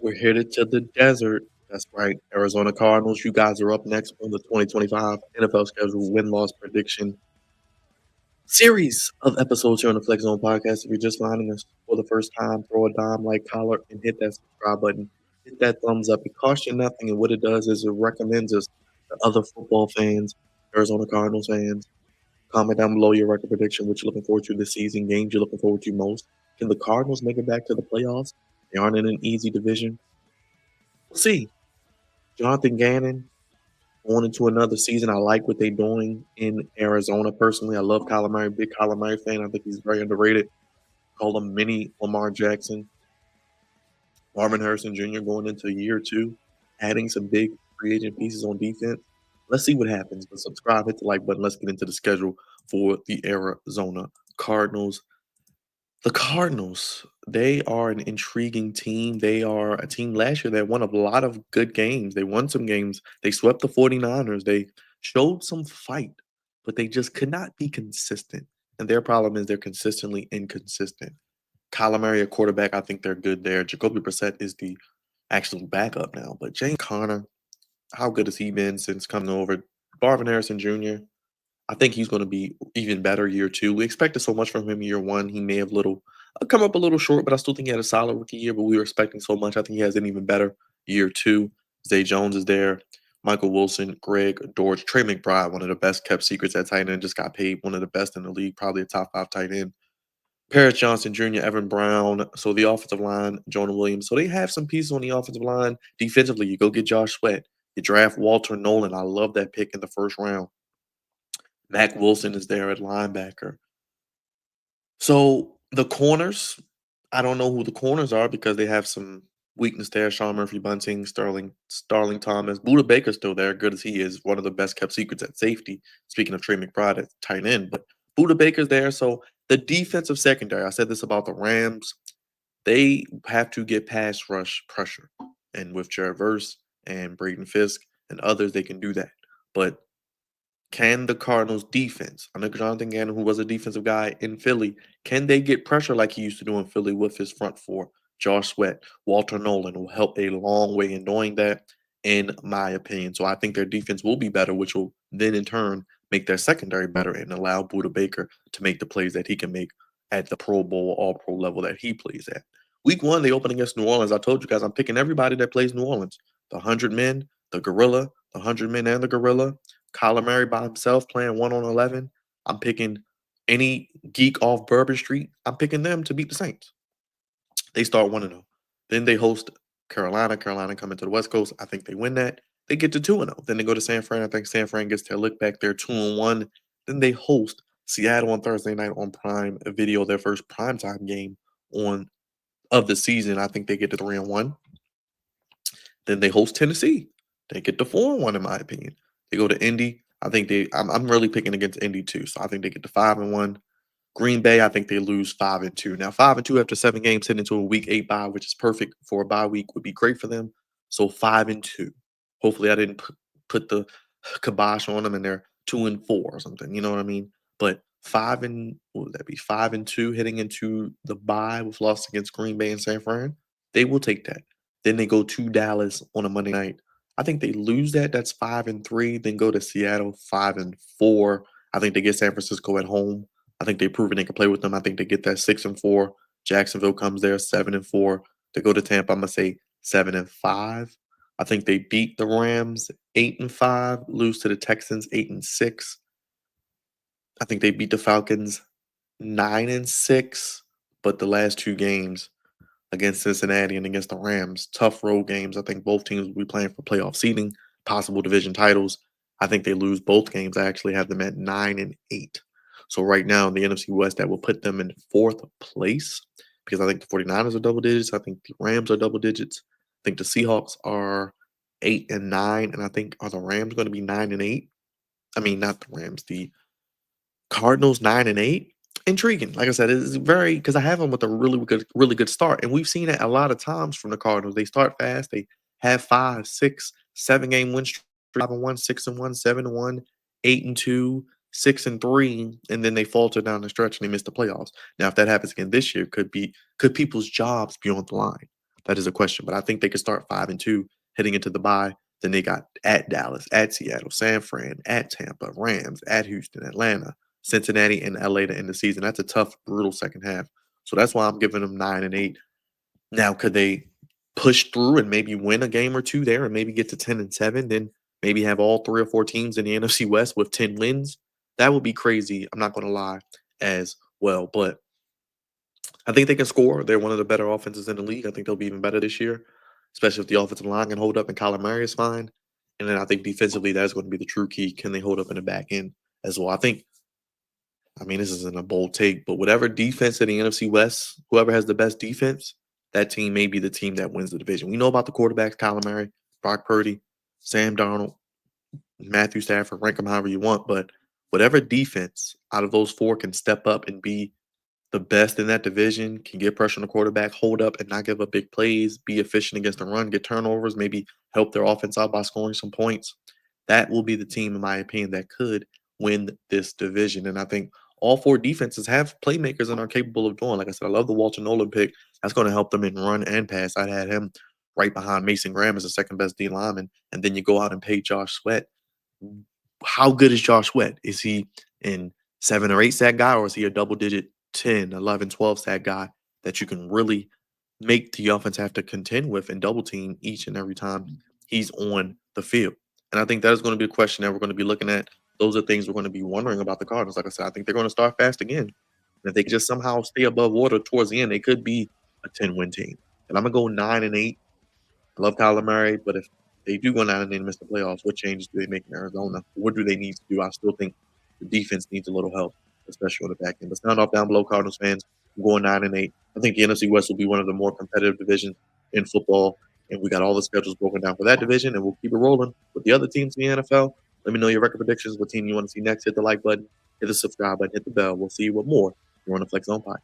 We're headed to the desert. That's right. Arizona Cardinals, you guys are up next on the 2025 NFL schedule win-loss prediction series of episodes here on the Flex Zone podcast. If you're just finding us for the first time, throw a dime like collar and hit that subscribe button. Hit that thumbs up. It costs you nothing, and what it does is it recommends us to other football fans, Arizona Cardinals fans. Comment down below your record prediction, what you're looking forward to this season, games you're looking forward to most. Can the Cardinals make it back to the playoffs? They aren't in an easy division. We'll see. Jonathan Gannon going into another season. I like what they're doing in Arizona. Personally, I love Kyler Murray. Big Kyler Murray fan. I think he's very underrated. Call him mini Lamar Jackson. Marvin Harrison Jr. going into year two, adding some big free agent pieces on defense. Let's see what happens. But subscribe, hit the like button. Let's get into the schedule for the Arizona Cardinals. The Cardinals, they are an intriguing team. They are a team last year that won a lot of good games. They won some games. They swept the 49ers. They showed some fight, but they just could not be consistent. And their problem is they're consistently inconsistent. Kyler Murray, a quarterback, I think they're good there. Jacoby Brissett is the actual backup now. But James Conner, how good has he been since coming over? Marvin Harrison Jr., I think he's going to be even better year two. We expected so much from him year one. He may have come up a little short, but I still think he had a solid rookie year. But we were expecting so much. I think he has an even better year two. Zay Jones is there. Michael Wilson, Greg Dortch, Trey McBride, one of the best kept secrets at tight end, just got paid one of the best in the league, probably a top five tight end. Paris Johnson Jr., Evan Brown. So the offensive line, Jonah Williams. So they have some pieces on the offensive line. Defensively, you go get Josh Sweat. You draft Walter Nolan. I love that pick in the first round. Mac Wilson is there at linebacker. So the corners, I don't know who the corners are because they have some weakness there. Sean Murphy Bunting, Starling Thomas. Buda Baker's still there, good as he is, one of the best kept secrets at safety. Speaking of Trey McBride at tight end, but Buda Baker's there. So the defensive secondary, I said this about the Rams, they have to get pass rush pressure. And with Jared Verse and Braden Fisk and others, they can do that. But can the Cardinals defense, I know Jonathan Gannon, who was a defensive guy in Philly, can they get pressure like he used to do in Philly with his front four? Josh Sweat, Walter Nolan will help a long way in doing that, in my opinion. So I think their defense will be better, which will then in turn make their secondary better and allow Buda Baker to make the plays that he can make at the Pro Bowl, All Pro level that he plays at. Week one, they open against New Orleans. I told you guys I'm picking everybody that plays New Orleans. The 100 men, the Gorilla, the 100 men and the Gorilla. Kyler Murray by himself playing 1 on 11. I'm picking any geek off Bourbon Street. I'm picking them to beat the Saints. They start 1-0. Then they host Carolina. Carolina coming to the West Coast. I think they win that. They get to 2-0. Then they go to San Fran. I think San Fran gets their look back. They're 2-1. Then they host Seattle on Thursday night on Prime Video, their first primetime game on of the season. I think they get to 3-1. Then they host Tennessee. They get to 4-1, in my opinion. They go to Indy. I'm really picking against Indy too. So I think they get to 5-1. Green Bay, I think they lose 5-2. Now 5-2 after 7 games heading into a week 8 bye, which is perfect for a bye week, would be great for them. So 5-2. Hopefully I didn't put the kibosh on them and they're 2-4 or something. You know what I mean? But what would that be? 5-2 heading into the bye with loss against Green Bay and San Fran. They will take that. Then they go to Dallas on a Monday night. I think they lose that. That's 5-3. Then go to Seattle 5-4. I think they get San Francisco at home. I think they've proven they can play with them. I think they get that 6-4. Jacksonville comes there 7-4. They go to Tampa. I'm gonna say 7-5. I think they beat the Rams 8-5. Lose to the Texans 8-6. I think they beat the Falcons 9-6. But the last two games against Cincinnati and against the Rams, tough road games. I think both teams will be playing for playoff seeding, possible division titles. I think they lose both games. I actually have them at 9-8. So right now in the NFC West, that will put them in fourth place because I think the 49ers are double digits. I think the Rams are double digits. I think the Seahawks are 8-9. And I think are the Rams going to be 9-8? I mean, not the Rams, the Cardinals 9-8. Intriguing. Like I said, it's very because I have them with a really good start. And we've seen it a lot of times from the Cardinals. They start fast, they have 5, 6, 7 game win streak, 5-1, 6-1, 7-1, 8-2, 6-3, and then they falter down the stretch and they miss the playoffs. Now, if that happens again this year, could people's jobs be on the line? That is a question, but I think they could start 5-2 heading into the bye. Then they got at Dallas, at Seattle, San Fran, at Tampa, Rams, at Houston, Atlanta, Cincinnati, and LA to end the season. That's a tough, brutal second half. So that's why I'm giving them 9-8. Now, could they push through and maybe win a game or two there and maybe get to 10-7, then maybe have all 3 or 4 teams in the NFC West with 10 wins? That would be crazy. I'm not going to lie as well. But I think they can score. They're one of the better offenses in the league. I think they'll be even better this year, especially if the offensive line can hold up and Kyler Murray is fine. And then I think defensively, that's going to be the true key. Can they hold up in the back end as well? I mean, this isn't a bold take, but whatever defense in the NFC West, whoever has the best defense, that team may be the team that wins the division. We know about the quarterbacks, Kyler Murray, Brock Purdy, Sam Darnold, Matthew Stafford, rank them however you want. But whatever defense out of those four can step up and be the best in that division, can get pressure on the quarterback, hold up and not give up big plays, be efficient against the run, get turnovers, maybe help their offense out by scoring some points. That will be the team, in my opinion, that could win this division. And I think all four defenses have playmakers and are capable of doing. Like I said, I love the Walter Nolan pick. That's going to help them in run and pass. I'd had him right behind Mason Graham as the second best D lineman. And then you go out and pay Josh Sweat. How good is Josh Sweat? Is he in 7 or 8 sack guy, or is he a double digit 10, 11, 12 sack guy that you can really make the offense have to contend with and double team each and every time he's on the field? And I think that is going to be a question that we're going to be looking at. Those are things we're going to be wondering about the Cardinals. Like I said, I think they're going to start fast again. And if they can just somehow stay above water towards the end, they could be a 10-win team. And I'm going to go 9-8. I love Kyler Murray, but if they do go down and they miss the playoffs, what changes do they make in Arizona? What do they need to do? I still think the defense needs a little help, especially on the back end. But sound off down below, Cardinals fans. I'm going 9-8. I think the NFC West will be one of the more competitive divisions in football. And we got all the schedules broken down for that division, and we'll keep it rolling with the other teams in the NFL. Let me know your record predictions, what team you want to see next. Hit the like button, hit the subscribe button, hit the bell. We'll see you with more here on the Flex Zone Podcast.